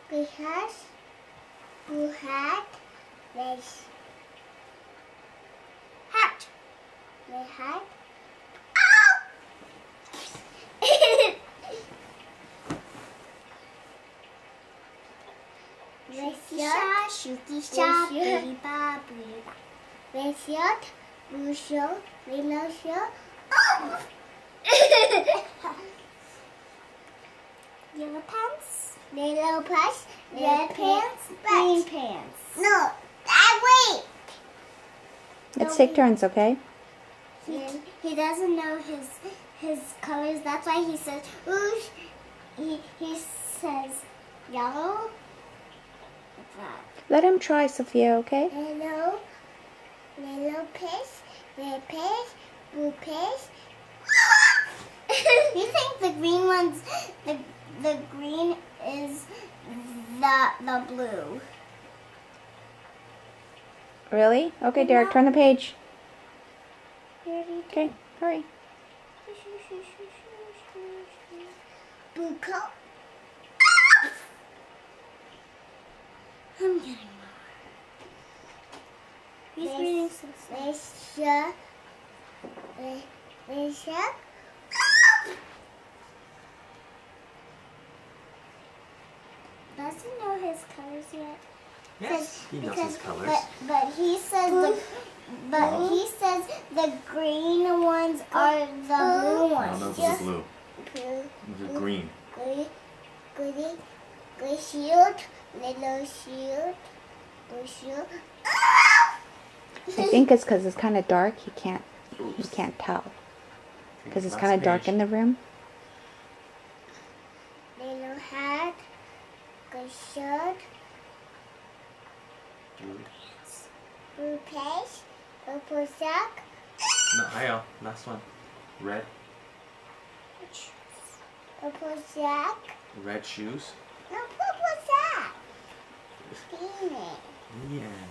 Because blue hat, red hat, red hat. Shooty-sha, booty-ba, booty-ba. Red shirt, blue shirt, yellow shirt. Yellow pants, Yellow pants, red pants, green pants. No, wait. Let's take turns, okay? He doesn't know his colors. That's why he says, ooh, he says yellow. Let him try, Sophia, okay? Yellow pants, red pants, blue pants. You think the green ones, the green is the blue. Really? Okay, Derek, turn the page. Okay, hurry. Blue coat. I'm getting more. He's reading so slow. Red shirt. Does he know his colors yet? Yes, he knows his colors. But he says he says the green ones are the blue No, ones. those are blue. Blue. These are green. Gray shield, yellow shield, blue shield. I think it's because it's kind of dark. He can't tell. Because it's kind of dark in the room. Yellow hat, gray shirt, blue pants, purple sock. No, Ayo, last one. Red. Purple sock. Red shoes. No, purple sock. Green. Yeah.